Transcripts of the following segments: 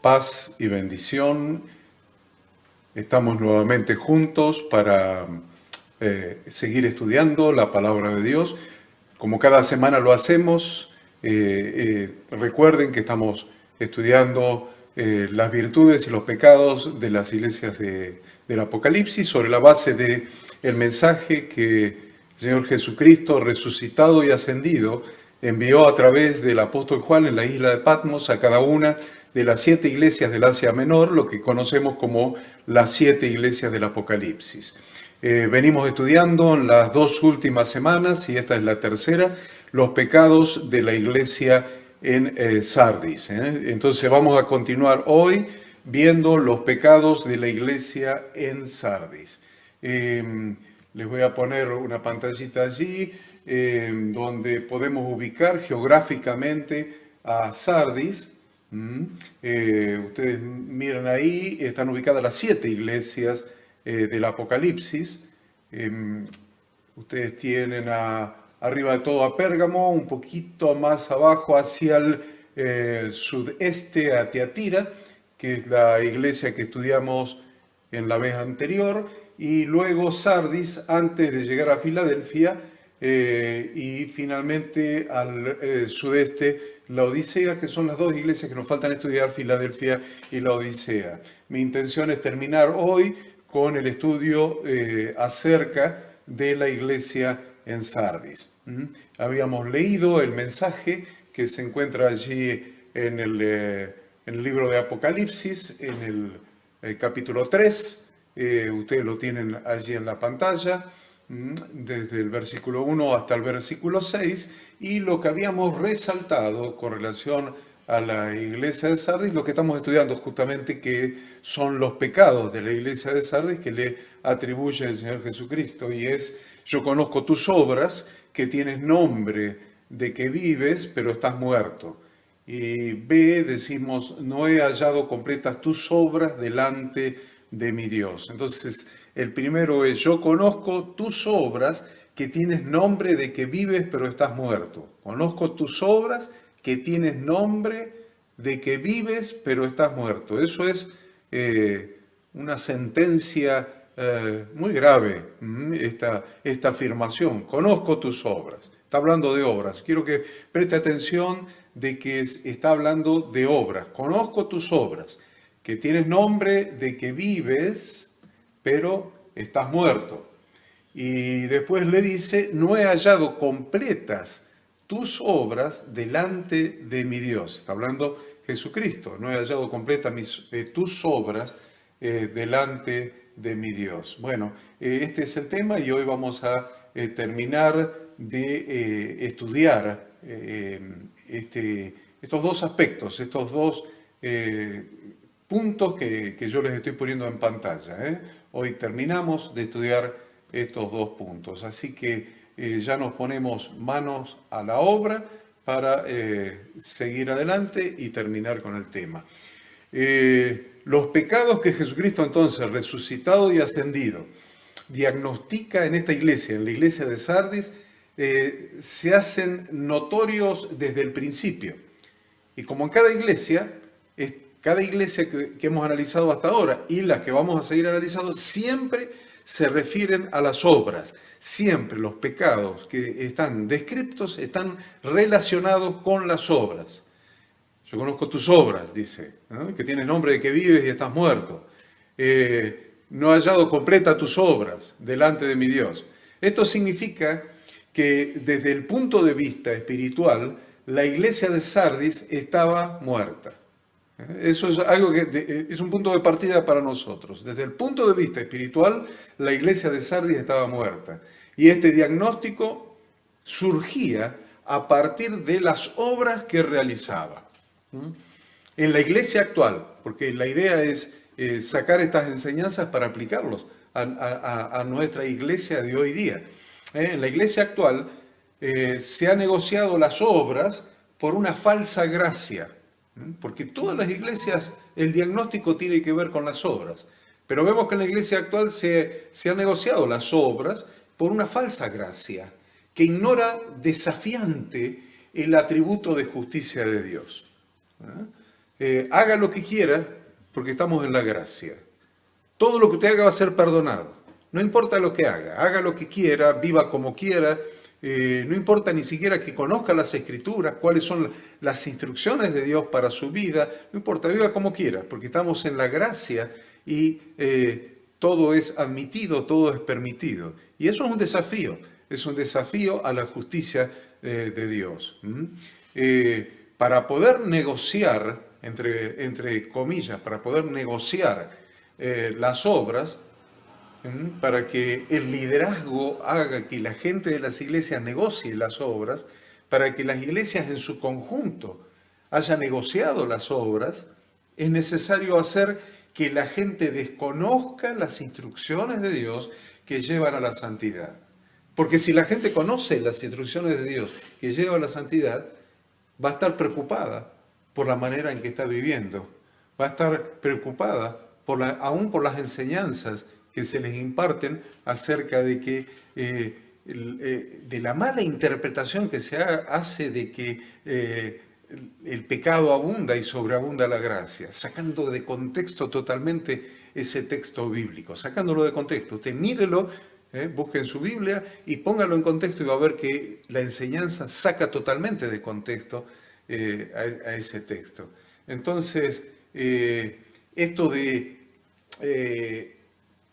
Paz y bendición. Estamos nuevamente juntos para seguir estudiando la palabra de Dios. Como cada semana lo hacemos, recuerden que estamos estudiando las virtudes y los pecados de las iglesias del Apocalipsis sobre la base del mensaje que el Señor Jesucristo, resucitado y ascendido, envió a través del apóstol Juan en la isla de Patmos a cada una de las 7 iglesias del Asia Menor, lo que conocemos como las 7 iglesias del Apocalipsis. Venimos estudiando en las 2 últimas semanas, y esta es la tercera, los pecados de la iglesia en Sardis. Entonces vamos a continuar hoy viendo los pecados de la iglesia en Sardis. Les voy a poner una pantallita allí donde podemos ubicar geográficamente a Sardis. Ustedes miran ahí, están ubicadas las 7 iglesias del Apocalipsis. Ustedes tienen arriba de todo a Pérgamo, un poquito más abajo hacia el sudeste a Tiatira, que es la iglesia que estudiamos en la vez anterior, y luego Sardis antes de llegar a Filadelfia, y finalmente al sudeste la Odisea, que son las 2 iglesias que nos faltan estudiar, Filadelfia y la Odisea. Mi intención es terminar hoy con el estudio acerca de la iglesia en Sardis. Habíamos leído el mensaje que se encuentra allí en el libro de Apocalipsis, en el capítulo 3. Ustedes lo tienen allí en la pantalla, desde el versículo 1 hasta el versículo 6, y lo que habíamos resaltado con relación a la iglesia de Sardis, lo que estamos estudiando justamente, que son los pecados de la iglesia de Sardis que le atribuye el Señor Jesucristo, y es: yo conozco tus obras, que tienes nombre de que vives, pero estás muerto. Y B, decimos: no he hallado completas tus obras delante de mi Dios. Entonces, el primero es: yo conozco tus obras, que tienes nombre de que vives, pero estás muerto. Conozco tus obras, que tienes nombre de que vives, pero estás muerto. Eso es una sentencia muy grave, esta afirmación. Conozco tus obras. Está hablando de obras. Quiero que preste atención de que está hablando de obras. Conozco tus obras, que tienes nombre de que vives, pero estás muerto. Y después le dice: no he hallado completas tus obras delante de mi Dios. Está hablando Jesucristo: no he hallado completas tus obras delante de mi Dios. Bueno, este es el tema, y hoy vamos a terminar de estudiar estos 2 aspectos, estos 2 puntos que yo les estoy poniendo en pantalla. Hoy terminamos de estudiar estos 2 puntos, así que ya nos ponemos manos a la obra para seguir adelante y terminar con el tema. Los pecados que Jesucristo, entonces, resucitado y ascendido, diagnostica en esta iglesia, en la iglesia de Sardis, se hacen notorios desde el principio. Y como en cada iglesia que hemos analizado hasta ahora y las que vamos a seguir analizando, siempre se refieren a las obras. Siempre los pecados que están descritos están relacionados con las obras. Yo conozco tus obras, dice, ¿no? Que tienes nombre de que vives y estás muerto. No he hallado completa tus obras delante de mi Dios. Esto significa que desde el punto de vista espiritual, la iglesia de Sardis estaba muerta. Eso es algo que es un punto de partida para nosotros. Desde el punto de vista espiritual, la iglesia de Sardis estaba muerta. Y este diagnóstico surgía a partir de las obras que realizaba. En la iglesia actual, porque la idea es sacar estas enseñanzas para aplicarlos a nuestra iglesia de hoy día. En la iglesia actual se han negociado las obras por una falsa gracia. Porque todas las iglesias, el diagnóstico tiene que ver con las obras. Pero vemos que en la iglesia actual se han negociado las obras por una falsa gracia, que ignora desafiante el atributo de justicia de Dios. haga lo que quiera porque estamos en la gracia. Todo lo que usted haga va a ser perdonado. No importa lo que haga lo que quiera, viva como quiera, no importa ni siquiera que conozca las Escrituras, cuáles son las instrucciones de Dios para su vida, no importa, viva como quiera, porque estamos en la gracia y todo es admitido, todo es permitido. Y eso es un desafío a la justicia de Dios. Para poder negociar, entre comillas, para poder negociar las obras, para que el liderazgo haga que la gente de las iglesias negocie las obras, para que las iglesias en su conjunto hayan negociado las obras, es necesario hacer que la gente desconozca las instrucciones de Dios que llevan a la santidad. Porque si la gente conoce las instrucciones de Dios que llevan a la santidad, va a estar preocupada por la manera en que está viviendo, va a estar preocupada aún por las enseñanzas que se les imparten acerca de que de la mala interpretación que se hace de que el pecado abunda y sobreabunda la gracia, sacando de contexto totalmente ese texto bíblico, sacándolo de contexto. Usted mírelo, busque en su Biblia y póngalo en contexto y va a ver que la enseñanza saca totalmente de contexto a ese texto. Entonces, esto de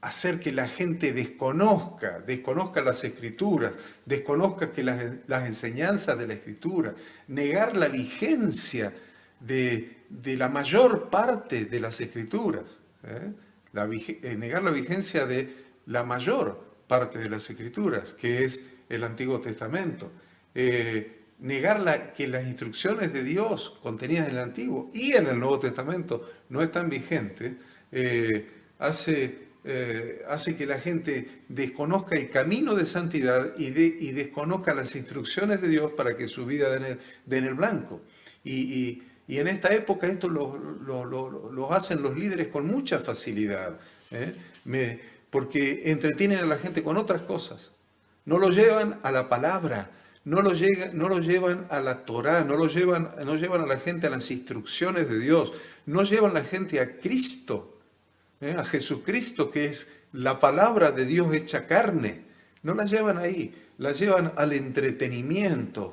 hacer que la gente desconozca las Escrituras, desconozca que las enseñanzas de la Escritura, negar la vigencia de la mayor parte de las Escrituras, negar la vigencia de la mayor parte de las Escrituras, que es el Antiguo Testamento, negar que las instrucciones de Dios contenidas en el Antiguo y en el Nuevo Testamento no están vigentes, hace que la gente desconozca el camino de santidad y desconozca las instrucciones de Dios para que su vida den el blanco. Y en esta época esto lo hacen los líderes con mucha facilidad, porque entretienen a la gente con otras cosas. No lo llevan a la palabra, no lo llevan a la Torá, no llevan a la gente a las instrucciones de Dios, no llevan a la gente a Cristo, a Jesucristo, que es la palabra de Dios hecha carne. No la llevan ahí, la llevan al entretenimiento.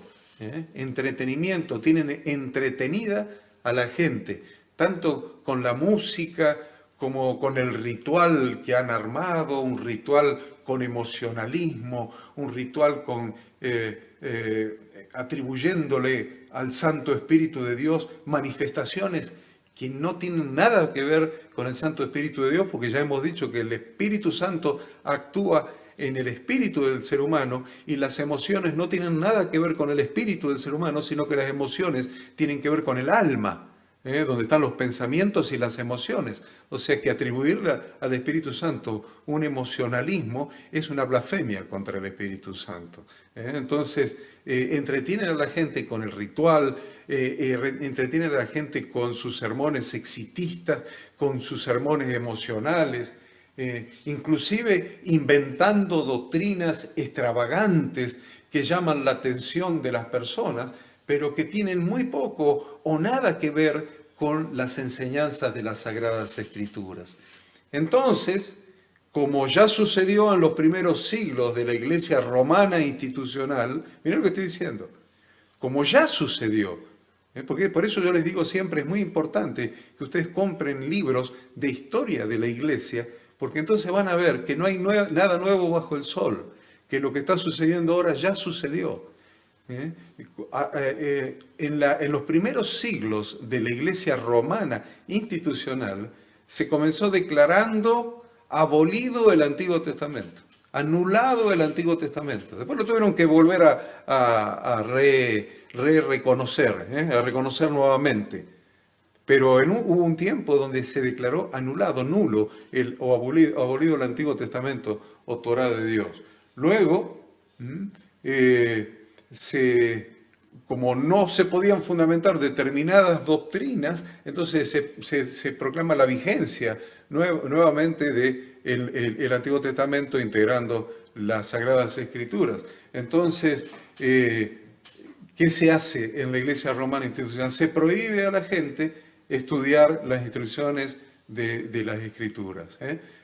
Tienen entretenida a la gente, tanto con la música como con el ritual que han armado, un ritual con emocionalismo, un ritual atribuyéndole al Santo Espíritu de Dios manifestaciones que no tienen nada que ver con el Santo Espíritu de Dios, porque ya hemos dicho que el Espíritu Santo actúa en el espíritu del ser humano y las emociones no tienen nada que ver con el espíritu del ser humano, sino que las emociones tienen que ver con el alma, donde están los pensamientos y las emociones. O sea que atribuirle al Espíritu Santo un emocionalismo es una blasfemia contra el Espíritu Santo. Entonces, entretienen a la gente con el ritual, entretienen a la gente con sus sermones exitistas, con sus sermones emocionales, inclusive inventando doctrinas extravagantes que llaman la atención de las personas, pero que tienen muy poco o nada que ver con las enseñanzas de las Sagradas Escrituras. Entonces, como ya sucedió en los primeros siglos de la Iglesia romana institucional, miren lo que estoy diciendo, como ya sucedió, porque por eso yo les digo siempre, es muy importante que ustedes compren libros de historia de la Iglesia, porque entonces van a ver que no hay nada nuevo bajo el sol, que lo que está sucediendo ahora ya sucedió. En los primeros siglos de la Iglesia romana institucional se comenzó declarando abolido el Antiguo Testamento, anulado el Antiguo Testamento. Después lo tuvieron que volver a reconocer, a reconocer nuevamente. Pero hubo un tiempo donde se declaró anulado, nulo, o abolido el Antiguo Testamento o Torá de Dios. Luego, como no se podían fundamentar determinadas doctrinas, entonces se proclama la vigencia nuevamente del Antiguo Testamento integrando las Sagradas Escrituras. Entonces, ¿qué se hace en la Iglesia Romana institucional? Se prohíbe a la gente estudiar las instrucciones de las Escrituras.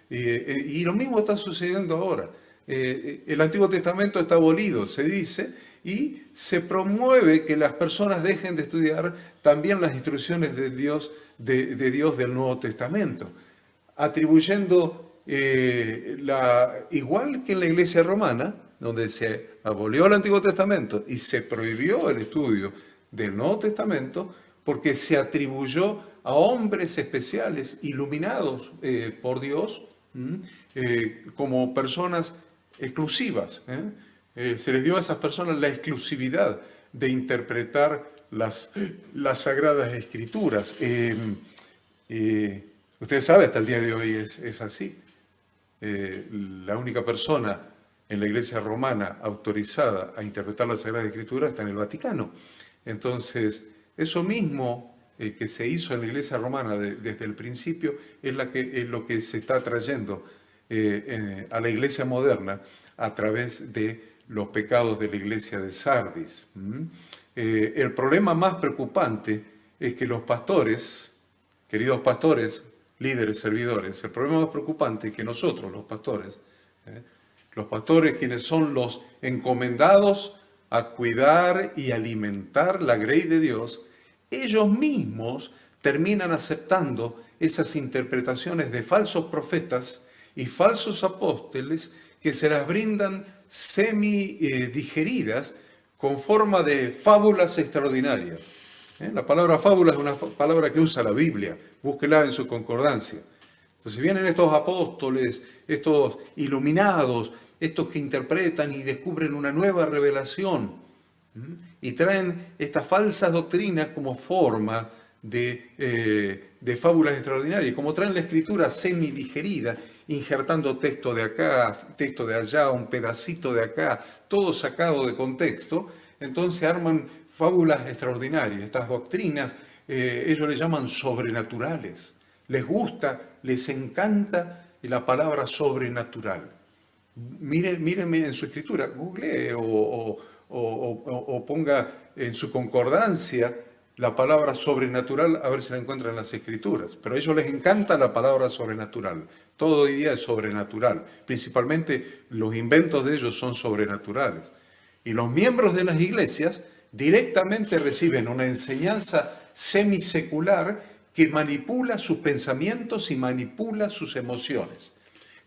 Y lo mismo está sucediendo ahora. El Antiguo Testamento está abolido, se dice, y se promueve que las personas dejen de estudiar también las instrucciones de Dios del Nuevo Testamento, atribuyendo, igual que en la Iglesia romana, donde se abolió el Antiguo Testamento y se prohibió el estudio del Nuevo Testamento, porque se atribuyó a hombres especiales, iluminados por Dios, como personas exclusivas. Se les dio a esas personas la exclusividad de interpretar las Sagradas Escrituras. Ustedes saben, hasta el día de hoy es así. La única persona en la Iglesia romana autorizada a interpretar las Sagradas Escrituras está en el Vaticano. Entonces, eso mismo que se hizo en la Iglesia romana desde el principio es lo que se está trayendo a la Iglesia moderna a través de los pecados de la Iglesia de Sardis. El problema más preocupante es que los pastores, queridos pastores, líderes, servidores, el problema más preocupante es que nosotros, los pastores quienes son los encomendados a cuidar y alimentar la grey de Dios, ellos mismos terminan aceptando esas interpretaciones de falsos profetas y falsos apóstoles que se las brindan semi-digeridas con forma de fábulas extraordinarias. La palabra fábula es una palabra que usa la Biblia, búsquela en su concordancia. Entonces vienen estos apóstoles, estos iluminados, estos que interpretan y descubren una nueva revelación, y traen estas falsas doctrinas como forma de fábulas extraordinarias, como traen la escritura semi-digerida, injertando texto de acá, texto de allá, un pedacito de acá, todo sacado de contexto. Entonces arman fábulas extraordinarias. Estas doctrinas ellos le llaman sobrenaturales. Les gusta, les encanta la palabra sobrenatural. Mírenme en su escritura, googlee o ponga en su concordancia la palabra sobrenatural, a ver si la encuentran en las escrituras. Pero a ellos les encanta la palabra sobrenatural. Todo hoy día es sobrenatural. Principalmente los inventos de ellos son sobrenaturales. Y los miembros de las iglesias directamente reciben una enseñanza semisecular que manipula sus pensamientos y manipula sus emociones.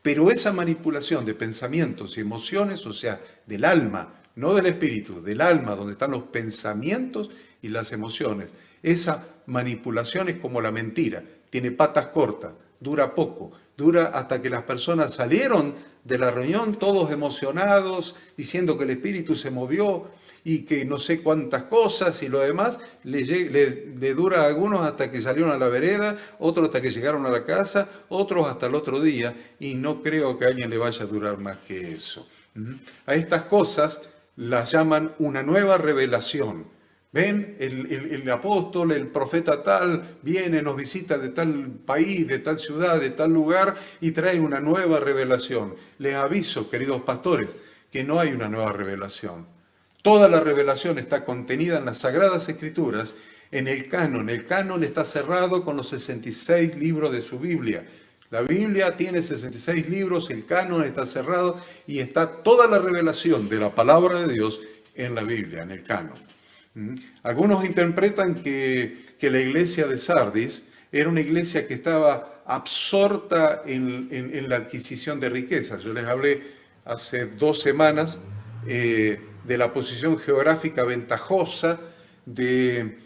Pero esa manipulación de pensamientos y emociones, o sea, del alma, no del espíritu, del alma, donde están los pensamientos y las emociones, esa manipulación es como la mentira, tiene patas cortas, dura poco, dura hasta que las personas salieron de la reunión todos emocionados, diciendo que el espíritu se movió y que no sé cuántas cosas y lo demás, le dura a algunos hasta que salieron a la vereda, otros hasta que llegaron a la casa, otros hasta el otro día, y no creo que a alguien le vaya a durar más que eso. A estas cosas las llaman una nueva revelación. ¿Ven? El apóstol, el profeta tal, viene, nos visita de tal país, de tal ciudad, de tal lugar, y trae una nueva revelación. Les aviso, queridos pastores, que no hay una nueva revelación. Toda la revelación está contenida en las Sagradas Escrituras, en el canon. El canon está cerrado con los 66 libros de su Biblia. La Biblia tiene 66 libros, el canon está cerrado y está toda la revelación de la palabra de Dios en la Biblia, en el canon. Algunos interpretan que la iglesia de Sardis era una iglesia que estaba absorta en la adquisición de riquezas. Yo les hablé hace 2 semanas de la posición geográfica ventajosa, que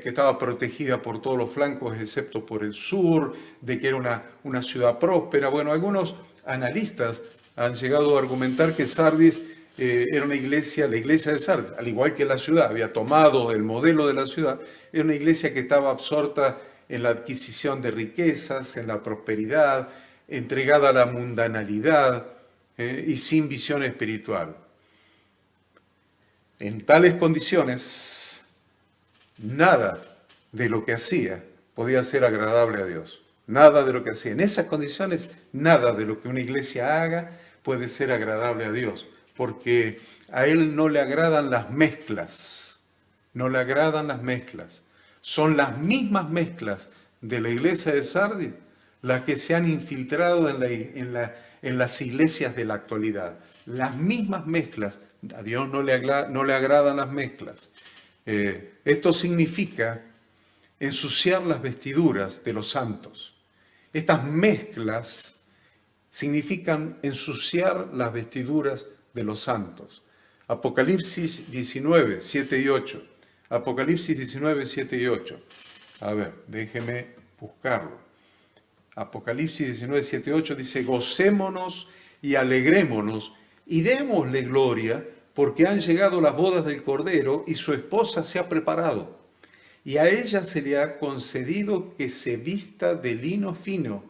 estaba protegida por todos los flancos excepto por el sur, de que era una ciudad próspera. Bueno, algunos analistas han llegado a argumentar que Sardis era una iglesia, la iglesia de Sardis, al igual que la ciudad, había tomado el modelo de la ciudad, era una iglesia que estaba absorta en la adquisición de riquezas, en la prosperidad, entregada a la mundanalidad y sin visión espiritual. En tales condiciones, nada de lo que hacía podía ser agradable a Dios. Nada de lo que hacía. En esas condiciones, nada de lo que una iglesia haga puede ser agradable a Dios, porque a Él no le agradan las mezclas. No le agradan las mezclas. Son las mismas mezclas de la iglesia de Sardis las que se han infiltrado en las iglesias de la actualidad. Las mismas mezclas. A Dios no le agradan las mezclas. Esto significa ensuciar las vestiduras de los santos. Estas mezclas significan ensuciar las vestiduras de los santos. Apocalipsis 19, 7 y 8. Apocalipsis 19, 7 y 8. A ver, déjeme buscarlo. Apocalipsis 19, 7 y 8 dice: gocémonos y alegrémonos y démosle gloria, porque han llegado las bodas del Cordero y su esposa se ha preparado. Y a ella se le ha concedido que se vista de lino fino,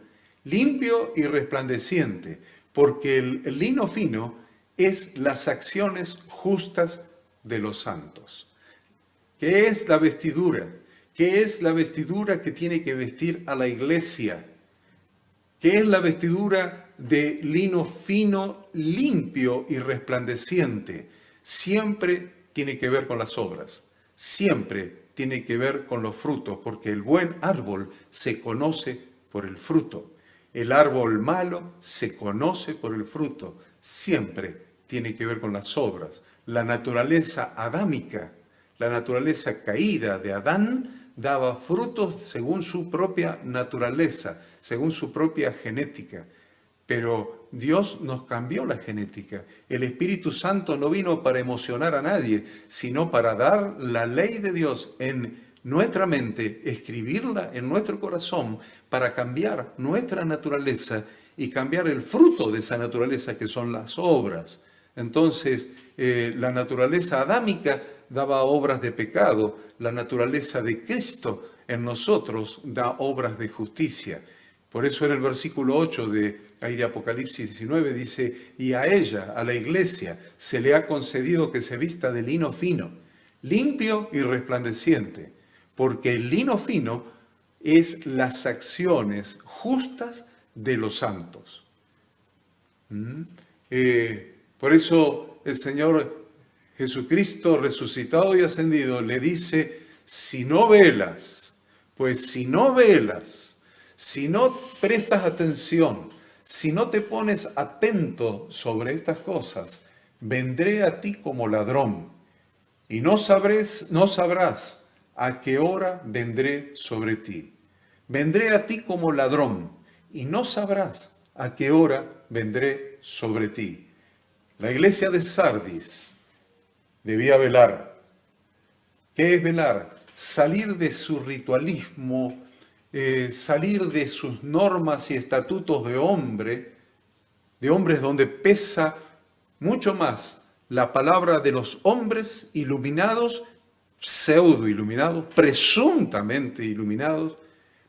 limpio y resplandeciente, porque el lino fino es las acciones justas de los santos. ¿Qué es la vestidura? ¿Qué es la vestidura que tiene que vestir a la iglesia? ¿Qué es la vestidura de lino fino, limpio y resplandeciente? Siempre tiene que ver con las obras, siempre tiene que ver con los frutos, porque el buen árbol se conoce por el fruto. El árbol malo se conoce por el fruto, siempre tiene que ver con las obras. La naturaleza adámica, la naturaleza caída de Adán, daba frutos según su propia naturaleza, según su propia genética. Pero Dios nos cambió la genética. El Espíritu Santo no vino para emocionar a nadie, sino para dar la ley de Dios en nuestra mente, escribirla en nuestro corazón, para cambiar nuestra naturaleza y cambiar el fruto de esa naturaleza, que son las obras. Entonces, la naturaleza adámica daba obras de pecado, la naturaleza de Cristo en nosotros da obras de justicia. Por eso en el versículo 8 de Apocalipsis 19 dice: y a ella, a la iglesia, se le ha concedido que se vista de lino fino, limpio y resplandeciente, porque el lino fino es las acciones justas de los santos. Por eso el Señor Jesucristo resucitado y ascendido le dice: si no velas, si no prestas atención, si no te pones atento sobre estas cosas, vendré a ti como ladrón, y no sabrás a qué hora vendré sobre ti. Vendré a ti como ladrón, y no sabrás a qué hora vendré sobre ti. La iglesia de Sardis debía velar. ¿Qué es velar? Salir de su ritualismo, salir de sus normas y estatutos de hombres donde pesa mucho más la palabra de los hombres iluminados, pseudo iluminados, presuntamente iluminados,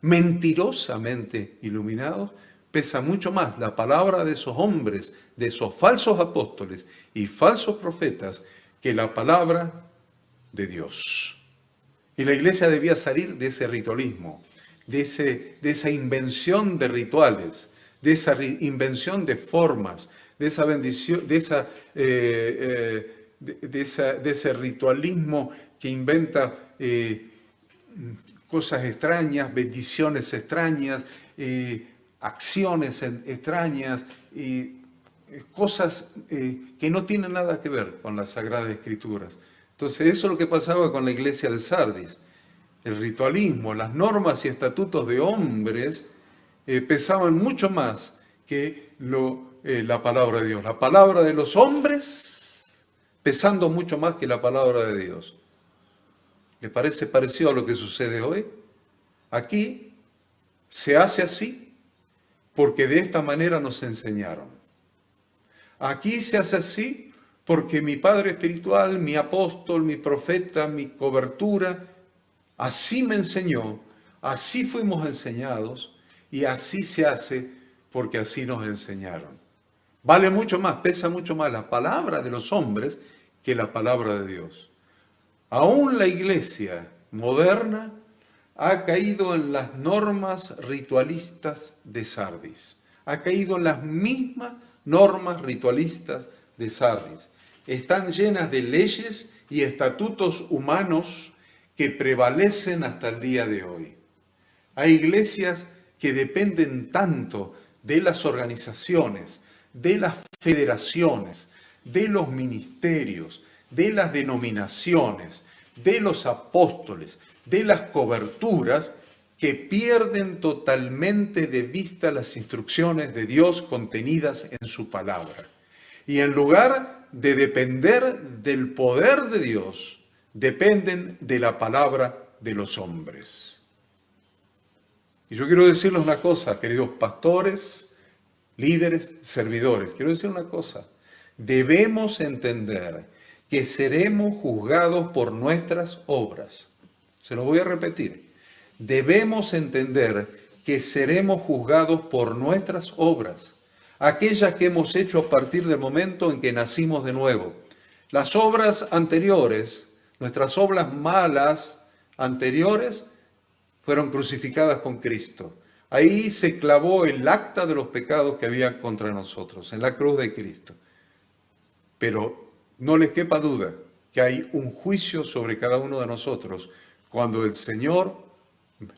mentirosamente iluminados. Pesa mucho más la palabra de esos hombres, de esos falsos apóstoles y falsos profetas, que la palabra de Dios. Y la iglesia debía salir de ese ritualismo, de esa invención de rituales, de esa invención de formas, de esa bendición, de ese ritualismo que inventa cosas extrañas, bendiciones extrañas, acciones extrañas y cosas que no tienen nada que ver con las Sagradas Escrituras. Entonces eso es lo que pasaba con la iglesia de Sardis. El ritualismo, las normas y estatutos de hombres pesaban mucho más que la palabra de Dios. La palabra de los hombres pesando mucho más que la palabra de Dios. ¿Le parece parecido a lo que sucede hoy? Aquí se hace así porque de esta manera nos enseñaron. Aquí se hace así porque mi padre espiritual, mi apóstol, mi profeta, mi cobertura, así me enseñó, así fuimos enseñados y así se hace porque así nos enseñaron. Vale mucho más, pesa mucho más la palabra de los hombres que la palabra de Dios. Aún la iglesia moderna ha caído en las normas ritualistas de Sardis. Ha caído en las mismas normas ritualistas de Sardis. Están llenas de leyes y estatutos humanos que prevalecen hasta el día de hoy. Hay iglesias que dependen tanto de las organizaciones, de las federaciones, de los ministerios, de las denominaciones, de los apóstoles, de las coberturas, que pierden totalmente de vista las instrucciones de Dios contenidas en su palabra. Y en lugar de depender del poder de Dios, dependen de la palabra de los hombres. Y yo quiero decirles una cosa, queridos pastores, líderes, servidores. Quiero decir una cosa. Debemos entender que seremos juzgados por nuestras obras. Se lo voy a repetir. Debemos entender que seremos juzgados por nuestras obras, aquellas que hemos hecho a partir del momento en que nacimos de nuevo. Las obras anteriores, nuestras obras malas anteriores, fueron crucificadas con Cristo. Ahí se clavó el acta de los pecados que había contra nosotros, en la cruz de Cristo. Pero no les quepa duda que hay un juicio sobre cada uno de nosotros cuando el Señor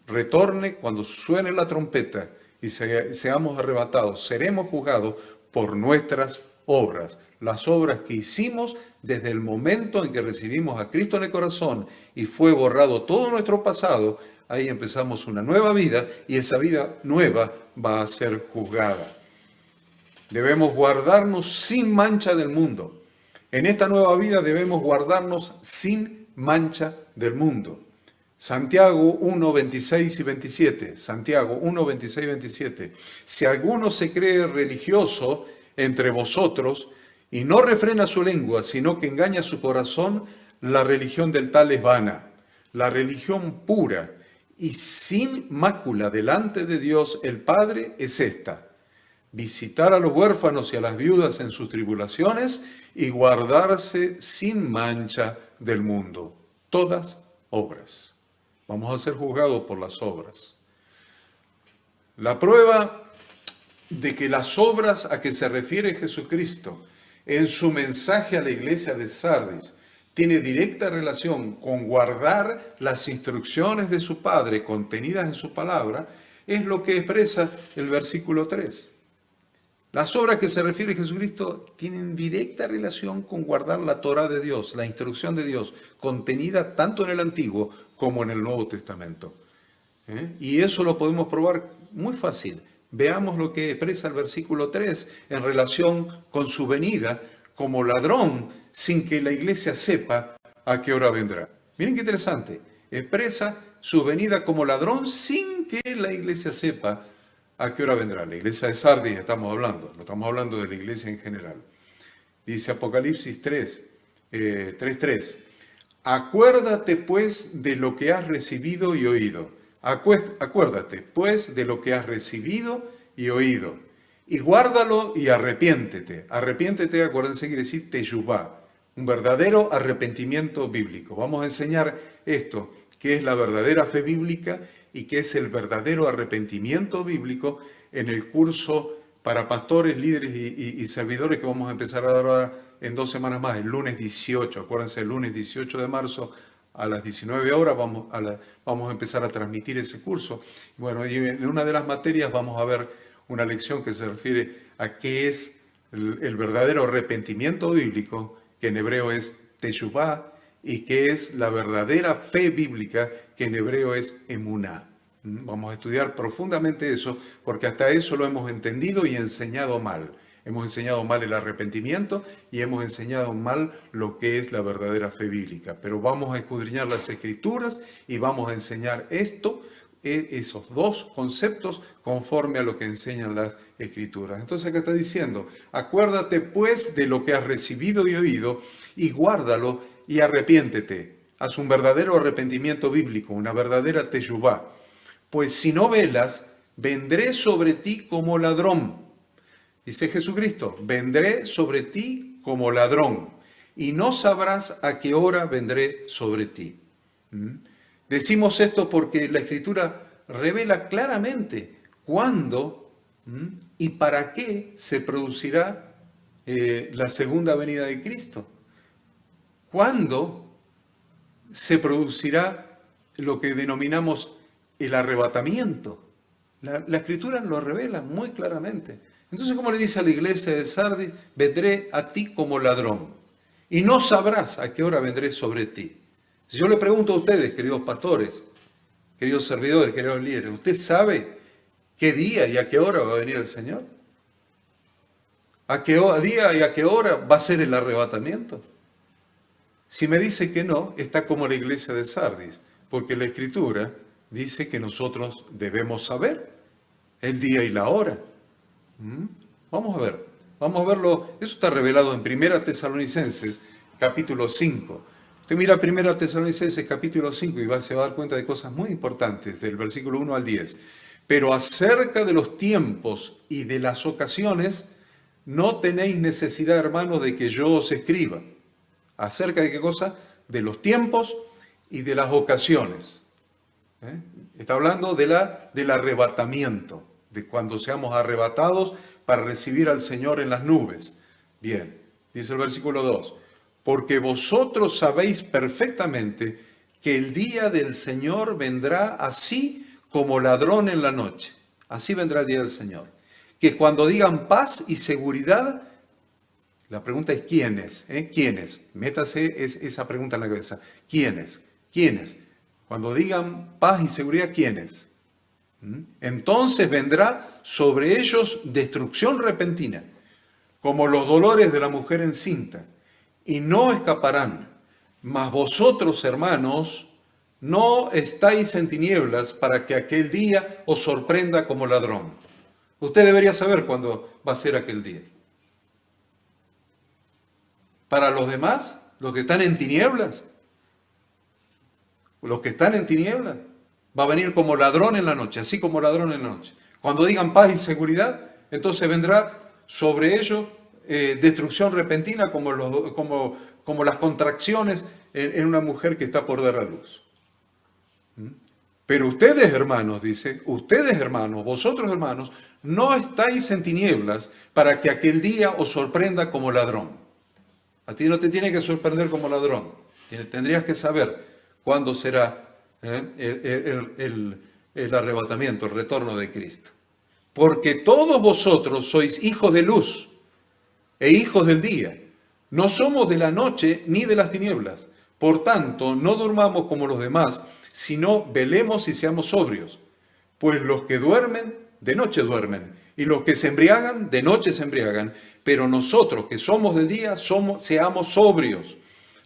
retorne, cuando suene la trompeta y seamos arrebatados. Seremos juzgados por nuestras obras, las obras que hicimos desde el momento en que recibimos a Cristo en el corazón y fue borrado todo nuestro pasado. Ahí empezamos una nueva vida y esa vida nueva va a ser juzgada. Debemos guardarnos sin mancha del mundo. En esta nueva vida debemos guardarnos sin mancha del mundo. Santiago 1, 26 y 27. Santiago 1, 26 y 27. Si alguno se cree religioso entre vosotros y no refrena su lengua, sino que engaña su corazón, la religión del tal es vana. La religión pura y sin mácula delante de Dios el Padre es esta: visitar a los huérfanos y a las viudas en sus tribulaciones y guardarse sin mancha del mundo. Todas obras. Vamos a ser juzgados por las obras. La prueba de que las obras a que se refiere Jesucristo en su mensaje a la iglesia de Sardis tiene directa relación con guardar las instrucciones de su Padre contenidas en su palabra, es lo que expresa el versículo 3. Las obras que se refiere Jesucristo tienen directa relación con guardar la Torá de Dios, la instrucción de Dios, contenida tanto en el Antiguo como en el Nuevo Testamento. Y eso lo podemos probar muy fácil. Veamos lo que expresa el versículo 3 en relación con su venida como ladrón, sin que la iglesia sepa a qué hora vendrá. Miren qué interesante. Expresa su venida como ladrón sin que la iglesia sepa a qué hora vendrá. La iglesia de Sardis estamos hablando, no estamos hablando de la iglesia en general. Dice Apocalipsis 3:3. Acuérdate pues de lo que has recibido y oído. Acuérdate pues de lo que has recibido y oído. Y guárdalo y arrepiéntete. Arrepiéntete, acuérdense, quiere decir teshuvá, un verdadero arrepentimiento bíblico. Vamos a enseñar esto, que es la verdadera fe bíblica y que es el verdadero arrepentimiento bíblico en el curso para pastores, líderes y servidores que vamos a empezar a dar ahora en 2 semanas más, el lunes 18. Acuérdense, el lunes 18 de marzo a las 19 horas vamos a empezar a transmitir ese curso. Bueno, y en una de las materias vamos a ver una lección que se refiere a qué es el verdadero arrepentimiento bíblico, que en hebreo es teshuvá, y qué es la verdadera fe bíblica, que en hebreo es emuná. Vamos a estudiar profundamente eso, porque hasta eso lo hemos entendido y enseñado mal. Hemos enseñado mal el arrepentimiento y hemos enseñado mal lo que es la verdadera fe bíblica. Pero vamos a escudriñar las Escrituras y vamos a enseñar esos dos conceptos conforme a lo que enseñan las Escrituras. Entonces acá está diciendo: acuérdate pues de lo que has recibido y oído y guárdalo y arrepiéntete. Haz un verdadero arrepentimiento bíblico, una verdadera teshuvá. Pues si no velas, vendré sobre ti como ladrón. Dice Jesucristo: vendré sobre ti como ladrón y no sabrás a qué hora vendré sobre ti. Decimos esto porque la Escritura revela claramente cuándo y para qué se producirá la segunda venida de Cristo. ¿Cuándo se producirá lo que denominamos el arrebatamiento. La Escritura lo revela muy claramente. Entonces, ¿cómo le dice a la iglesia de Sardis? Vendré a ti como ladrón, y no sabrás a qué hora vendré sobre ti. Si yo le pregunto a ustedes, queridos pastores, queridos servidores, queridos líderes, ¿usted sabe qué día y a qué hora va a venir el Señor? ¿A qué día y a qué hora va a ser el arrebatamiento? Si me dice que no, está como la iglesia de Sardis, porque la Escritura dice que nosotros debemos saber el día y la hora. Vamos a verlo. Eso está revelado en 1 Tesalonicenses, capítulo 5. Usted mira 1 Tesalonicenses, capítulo 5, y se va a dar cuenta de cosas muy importantes, del versículo 1 al 10. Pero acerca de los tiempos y de las ocasiones, no tenéis necesidad, hermanos, de que yo os escriba. ¿Acerca de qué cosa? De los tiempos y de las ocasiones. Está hablando del arrebatamiento, de cuando seamos arrebatados para recibir al Señor en las nubes. Bien, dice el versículo 2, porque vosotros sabéis perfectamente que el día del Señor vendrá así como ladrón en la noche. Así vendrá el día del Señor. Que cuando digan paz y seguridad, la pregunta es ¿quiénes? ¿Quiénes? Métase esa pregunta en la cabeza. ¿Quiénes? ¿Quiénes? Cuando digan paz y seguridad, ¿quiénes? Entonces vendrá sobre ellos destrucción repentina, como los dolores de la mujer encinta, y no escaparán. Mas vosotros, hermanos, no estáis en tinieblas para que aquel día os sorprenda como ladrón. Usted debería saber cuándo va a ser aquel día. Para los demás, los que están en tinieblas, va a venir como ladrón en la noche, así como ladrón en la noche. Cuando digan paz y seguridad, entonces vendrá sobre ellos destrucción repentina como las contracciones en una mujer que está por dar a luz. Pero ustedes, hermanos, dice, ustedes, hermanos, vosotros, hermanos, no estáis en tinieblas para que aquel día os sorprenda como ladrón. A ti no te tiene que sorprender como ladrón. Tendrías que saber cuándo será el arrebatamiento, el retorno de Cristo. Porque todos vosotros sois hijos de luz e hijos del día. No somos de la noche ni de las tinieblas. Por tanto, no durmamos como los demás, sino velemos y seamos sobrios. Pues los que duermen, de noche duermen, y los que se embriagan, de noche se embriagan. Pero nosotros que somos del día, seamos sobrios,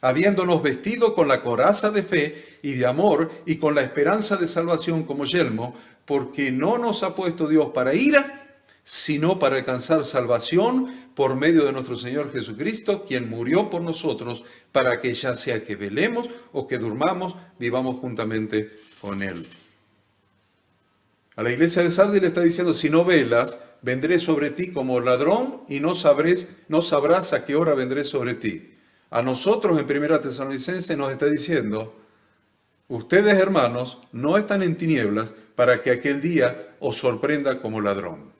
habiéndonos vestido con la coraza de fe y de amor y con la esperanza de salvación como yelmo, porque no nos ha puesto Dios para ira, sino para alcanzar salvación por medio de nuestro Señor Jesucristo, quien murió por nosotros, para que ya sea que velemos o que durmamos, vivamos juntamente con Él. A la iglesia de Sardis le está diciendo, si no velas, vendré sobre ti como ladrón y no sabrás a qué hora vendré sobre ti. A nosotros en 1 Tesalonicenses nos está diciendo, ustedes hermanos no están en tinieblas para que aquel día os sorprenda como ladrón.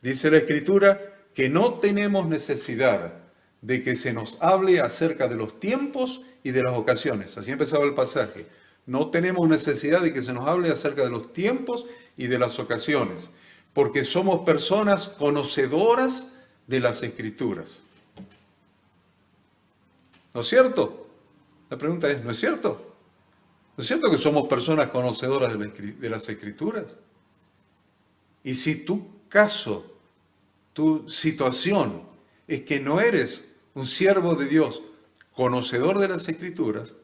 Dice la Escritura que no tenemos necesidad de que se nos hable acerca de los tiempos y de las ocasiones. Así empezaba el pasaje. No tenemos necesidad de que se nos hable acerca de los tiempos y de las ocasiones, porque somos personas conocedoras de las Escrituras. ¿No es cierto? La pregunta es, ¿no es cierto? ¿No es cierto que somos personas conocedoras de las Escrituras? Y si tu caso, tu situación es que no eres un siervo de Dios conocedor de las Escrituras,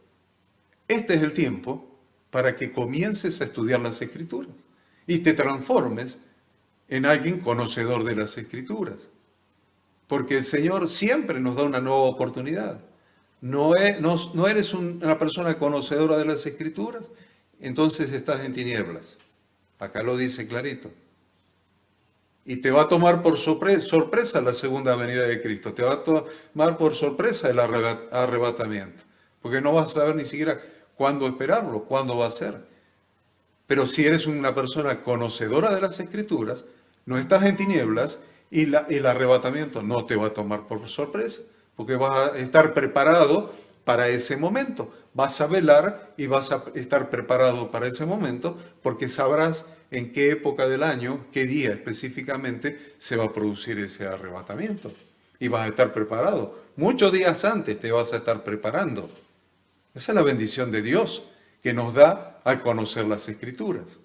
este es el tiempo para que comiences a estudiar las Escrituras y te transformes en alguien conocedor de las Escrituras. Porque el Señor siempre nos da una nueva oportunidad. No eres una persona conocedora de las Escrituras, entonces estás en tinieblas. Acá lo dice clarito. Y te va a tomar por sorpresa la segunda venida de Cristo. Te va a tomar por sorpresa el arrebatamiento. Porque no vas a saber ni siquiera cuándo esperarlo, cuándo va a ser. Pero si eres una persona conocedora de las Escrituras, no estás en tinieblas y el arrebatamiento no te va a tomar por sorpresa. Porque vas a estar preparado para ese momento. Vas a velar y vas a estar preparado para ese momento porque sabrás en qué época del año, qué día específicamente se va a producir ese arrebatamiento. Y vas a estar preparado. Muchos días antes te vas a estar preparando. Esa es la bendición de Dios que nos da al conocer las Escrituras.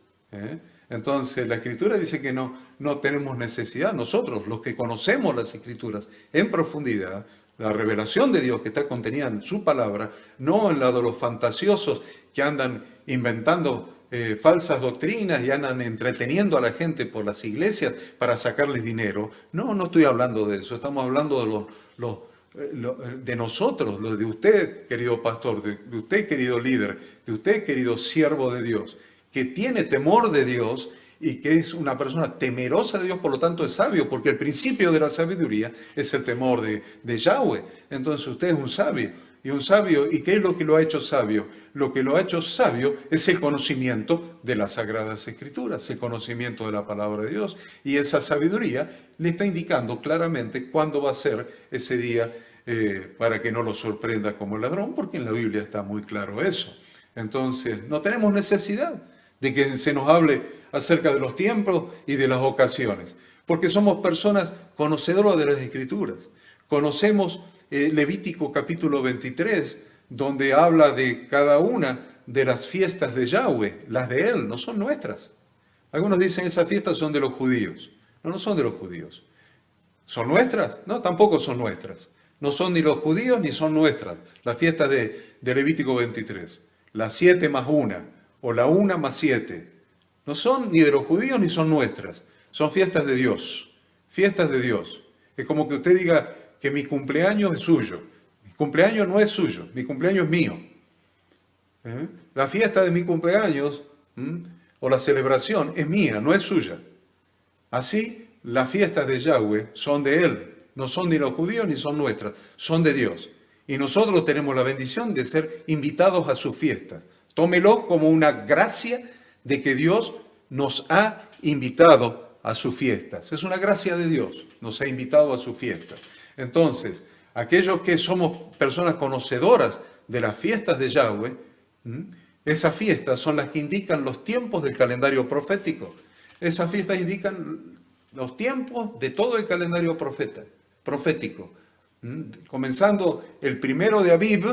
Entonces, la Escritura dice que no tenemos necesidad. Nosotros, los que conocemos las Escrituras en profundidad, la revelación de Dios que está contenida en su palabra, no en la de los fantasiosos que andan inventando falsas doctrinas y andan entreteniendo a la gente por las iglesias para sacarles dinero. No estoy hablando de eso. Estamos hablando de nosotros, lo de usted, querido pastor, de usted, querido líder, de usted, querido siervo de Dios, que tiene temor de Dios y que es una persona temerosa de Dios, por lo tanto es sabio, porque el principio de la sabiduría es el temor de Yahweh. Entonces usted es un sabio, ¿y qué es lo que lo ha hecho sabio? Lo que lo ha hecho sabio es el conocimiento de las Sagradas Escrituras, el conocimiento de la palabra de Dios, y esa sabiduría le está indicando claramente cuándo va a ser ese día para que no lo sorprenda como el ladrón, porque en la Biblia está muy claro eso. Entonces, no tenemos necesidad de que se nos hable acerca de los tiempos y de las ocasiones, porque somos personas conocedoras de las Escrituras. Conocemos Levítico capítulo 23, donde habla de cada una de las fiestas de Yahweh, las de Él, no son nuestras. Algunos dicen esas fiestas son de los judíos. No son de los judíos. ¿Son nuestras? No, tampoco son nuestras. No son ni los judíos ni son nuestras. Las fiestas de Levítico 23. Las 7 más 1 o la 1 más 7. No son ni de los judíos ni son nuestras. Son fiestas de Dios. Fiestas de Dios. Es como que usted diga que mi cumpleaños es suyo. Mi cumpleaños no es suyo. Mi cumpleaños es mío. La fiesta de mi cumpleaños o la celebración es mía, no es suya. Así, las fiestas de Yahweh son de Él. No son ni los judíos ni son nuestras. Son de Dios. Y nosotros tenemos la bendición de ser invitados a sus fiestas. Tómelo como una gracia de que Dios nos ha invitado a sus fiestas. Es una gracia de Dios, nos ha invitado a sus fiestas. Entonces, aquellos que somos personas conocedoras de las fiestas de Yahweh, esas fiestas son las que indican los tiempos del calendario profético. Esas fiestas indican los tiempos de todo el calendario profético. Comenzando el 1 de Abib,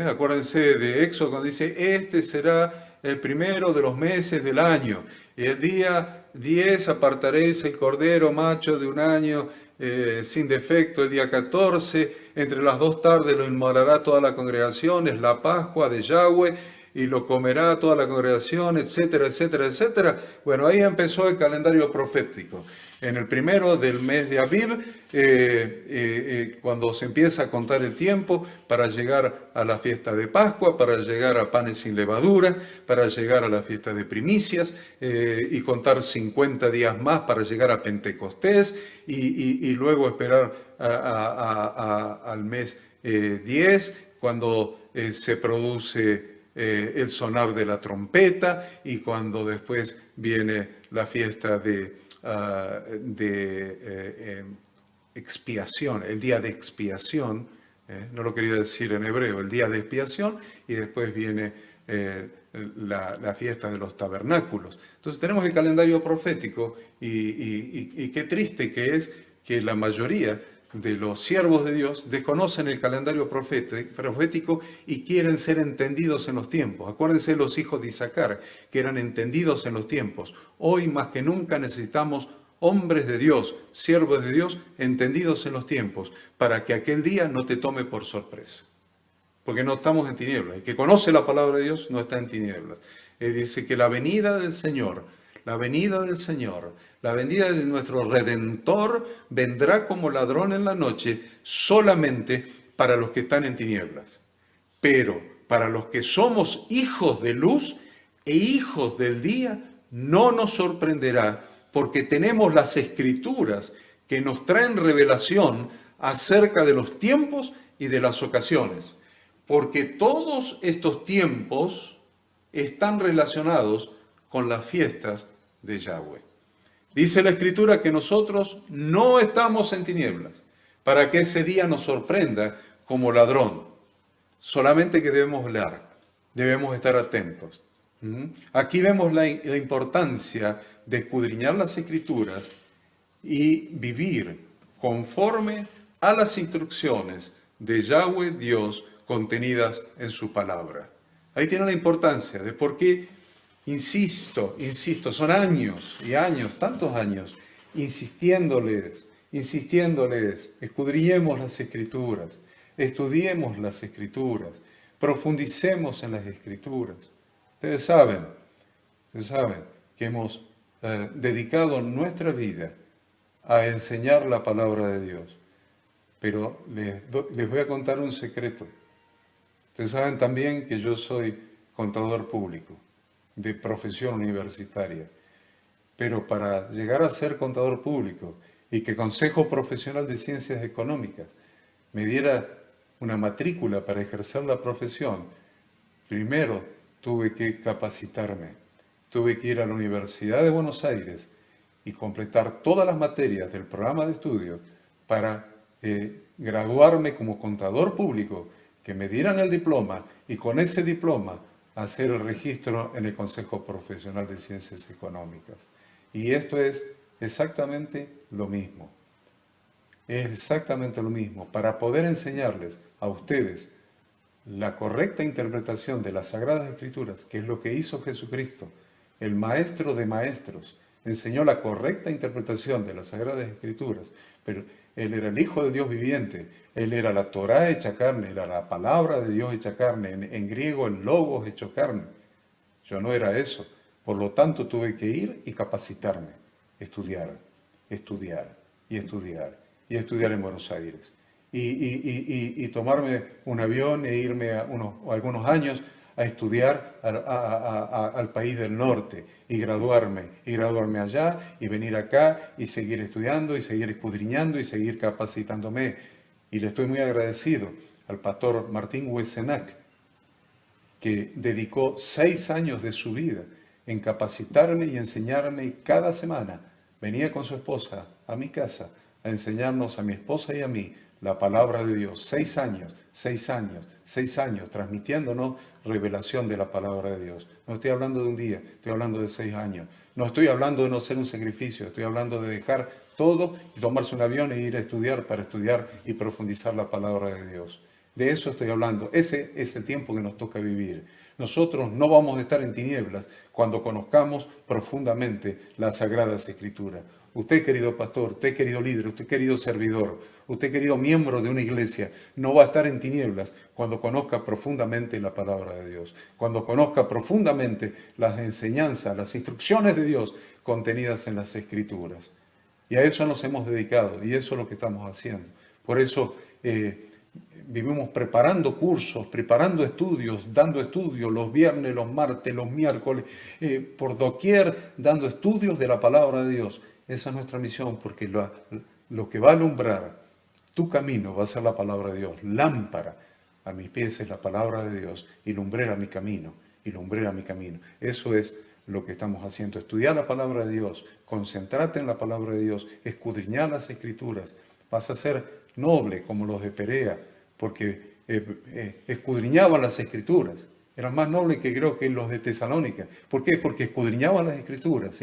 acuérdense de Éxodo cuando dice, este será el primero de los meses del año. Y el día 10 apartaréis el cordero macho de un año sin defecto. El día 14, entre las 2 tardes lo inmolará toda la congregación, es la Pascua de Yahweh, y lo comerá toda la congregación, etcétera, etcétera, etcétera. Bueno, ahí empezó el calendario profético. En el 1 del mes de Abib, cuando se empieza a contar el tiempo para llegar a la fiesta de Pascua, para llegar a panes sin levadura, para llegar a la fiesta de primicias, y contar 50 días más para llegar a Pentecostés, y luego esperar al mes 10, cuando se produce el sonar de la trompeta, y cuando después viene la fiesta de expiación, el día de expiación, no lo quería decir en hebreo, el día de expiación, y después viene la fiesta de los tabernáculos. Entonces tenemos el calendario profético, y qué triste que es que la mayoría de los siervos de Dios desconocen el calendario profético y quieren ser entendidos en los tiempos. Acuérdense los hijos de Isaacar, que eran entendidos en los tiempos. Hoy más que nunca necesitamos hombres de Dios, siervos de Dios, entendidos en los tiempos, para que aquel día no te tome por sorpresa. Porque no estamos en tinieblas. El que conoce la palabra de Dios no está en tinieblas. Él dice que la venida del Señor, la venida de nuestro Redentor vendrá como ladrón en la noche solamente para los que están en tinieblas. Pero para los que somos hijos de luz e hijos del día, no nos sorprenderá, porque tenemos las Escrituras que nos traen revelación acerca de los tiempos y de las ocasiones. Porque todos estos tiempos están relacionados con las fiestas de Yahweh. Dice la Escritura que nosotros no estamos en tinieblas, para que ese día nos sorprenda como ladrón. solamente que debemos leer, debemos estar atentos. Aquí vemos la importancia de escudriñar las Escrituras y vivir conforme a las instrucciones de Yahweh Dios contenidas en su palabra. Ahí tiene la importancia de por qué, insisto, son años y años, tantos años, insistiéndoles, escudriñemos las Escrituras, estudiemos las Escrituras, profundicemos en las Escrituras. Ustedes saben que hemos dedicado nuestra vida a enseñar la palabra de Dios. Pero les voy a contar un secreto. Ustedes saben también que yo soy contador público, de profesión universitaria. Pero para llegar a ser contador público y que Consejo Profesional de Ciencias Económicas me diera una matrícula para ejercer la profesión, primero tuve que capacitarme. Tuve que ir a la Universidad de Buenos Aires y completar todas las materias del programa de estudio para graduarme como contador público, que me dieran el diploma y con ese diploma hacer el registro en el Consejo Profesional de Ciencias Económicas. Y esto es exactamente lo mismo. Es exactamente lo mismo. Para poder enseñarles a ustedes la correcta interpretación de las Sagradas Escrituras, que es lo que hizo Jesucristo, el Maestro de Maestros, enseñó la correcta interpretación de las Sagradas Escrituras, pero Él era el Hijo del Dios viviente, Él era la Torá hecha carne, era la palabra de Dios hecha carne, en griego el Logos hecho carne. Yo no era eso, por lo tanto tuve que ir y capacitarme, estudiar en Buenos Aires. Y tomarme un avión e irme algunos años a estudiar al país del norte y graduarme allá y venir acá y seguir estudiando y seguir escudriñando y seguir capacitándome. Y le estoy muy agradecido al pastor Martín Huesenac, que dedicó 6 años de su vida en capacitarme y enseñarme, y cada semana venía con su esposa a mi casa a enseñarnos a mi esposa y a mí la palabra de Dios. 6 años, transmitiéndonos revelación de la palabra de Dios. No estoy hablando de un día, estoy hablando de 6 años. No estoy hablando de no ser un sacrificio, estoy hablando de dejar todo y tomarse un avión e ir a estudiar para estudiar y profundizar la palabra de Dios. De eso estoy hablando. Ese es el tiempo que nos toca vivir. Nosotros no vamos a estar en tinieblas cuando conozcamos profundamente las Sagradas Escrituras. Usted, querido pastor, usted, querido líder, usted, querido servidor, usted, querido miembro de una iglesia, no va a estar en tinieblas cuando conozca profundamente la palabra de Dios, cuando conozca profundamente las enseñanzas, las instrucciones de Dios contenidas en las Escrituras. Y a eso nos hemos dedicado y eso es lo que estamos haciendo. Por eso vivimos preparando cursos, preparando estudios, dando estudios los viernes, los martes, los miércoles, por doquier, dando estudios de la palabra de Dios. Esa es nuestra misión, porque lo que va a alumbrar tu camino va a ser la palabra de Dios. Lámpara a mis pies es la palabra de Dios y lumbrera mi camino, Eso es lo que estamos haciendo, estudiar la palabra de Dios, concentrarte en la palabra de Dios, escudriñar las Escrituras. Vas a ser noble como los de Perea, porque escudriñaban las Escrituras. Eran más nobles que creo que los de Tesalónica. ¿Por qué? Porque escudriñaban las Escrituras.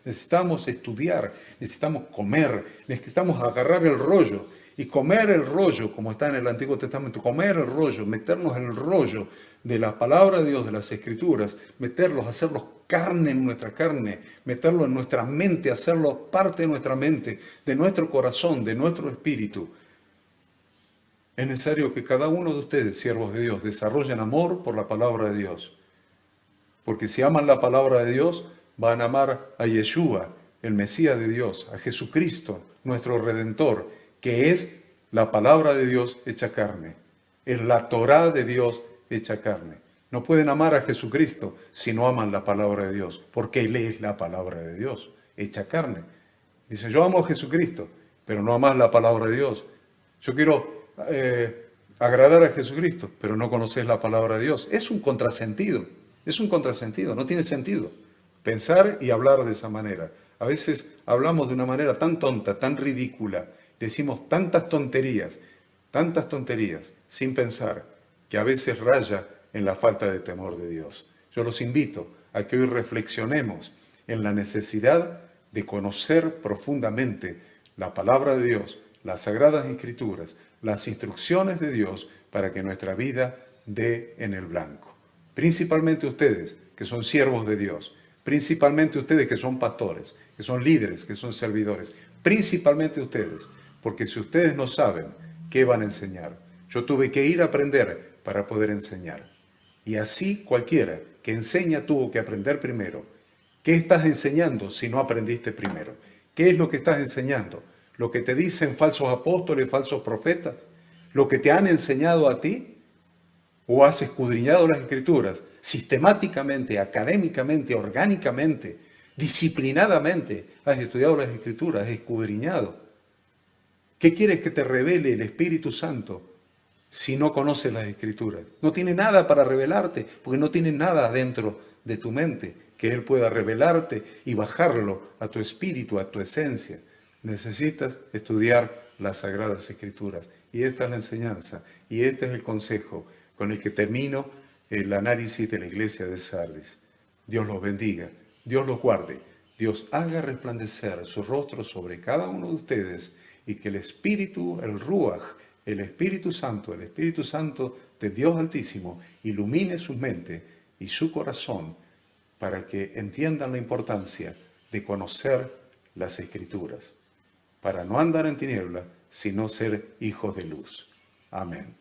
Necesitamos estudiar, necesitamos comer, necesitamos agarrar el rollo y comer el rollo, como está en el Antiguo Testamento, comer el rollo, meternos en el rollo de la palabra de Dios, de las Escrituras, hacerlos carne en nuestra carne, meterlo en nuestra mente, hacerlo parte de nuestra mente, de nuestro corazón, de nuestro espíritu. Es necesario que cada uno de ustedes, siervos de Dios, desarrollen amor por la palabra de Dios. Porque si aman la palabra de Dios, van a amar a Yeshua, el Mesías de Dios, a Jesucristo, nuestro Redentor, que es la palabra de Dios hecha carne. Es la Torá de Dios hecha carne. No pueden amar a Jesucristo si no aman la palabra de Dios, porque Él es la palabra de Dios hecha carne. Dice, yo amo a Jesucristo, pero no amas la palabra de Dios. Yo quiero agradar a Jesucristo, pero no conoces la palabra de Dios. Es un contrasentido, no tiene sentido pensar y hablar de esa manera. A veces hablamos de una manera tan tonta, tan ridícula, decimos tantas tonterías, tantas tonterías, sin pensar, que a veces raya en la falta de temor de Dios. Yo los invito a que hoy reflexionemos en la necesidad de conocer profundamente la palabra de Dios, las Sagradas Escrituras, las instrucciones de Dios para que nuestra vida dé en el blanco. Principalmente ustedes, que son siervos de Dios, principalmente ustedes que son pastores, que son líderes, que son servidores, principalmente ustedes, porque si ustedes no saben qué van a enseñar, yo tuve que ir a aprender para poder enseñar. Y así cualquiera que enseña tuvo que aprender primero. ¿Qué estás enseñando si no aprendiste primero? ¿Qué es lo que estás enseñando? ¿Lo que te dicen falsos apóstoles, falsos profetas? ¿Lo que te han enseñado a ti? ¿O has escudriñado las Escrituras sistemáticamente, académicamente, orgánicamente, disciplinadamente? Has estudiado las Escrituras, has escudriñado. ¿Qué quieres que te revele el Espíritu Santo si no conoces las Escrituras? No tiene nada para revelarte, porque no tiene nada dentro de tu mente que Él pueda revelarte y bajarlo a tu espíritu, a tu esencia. Necesitas estudiar las Sagradas Escrituras. Y esta es la enseñanza, y este es el consejo con el que termino el análisis de la iglesia de Sardis. Dios los bendiga, Dios los guarde, Dios haga resplandecer su rostro sobre cada uno de ustedes y que el Espíritu, el Ruach, el Espíritu Santo de Dios Altísimo ilumine su mente y su corazón para que entiendan la importancia de conocer las Escrituras, para no andar en tiniebla, sino ser hijos de luz. Amén.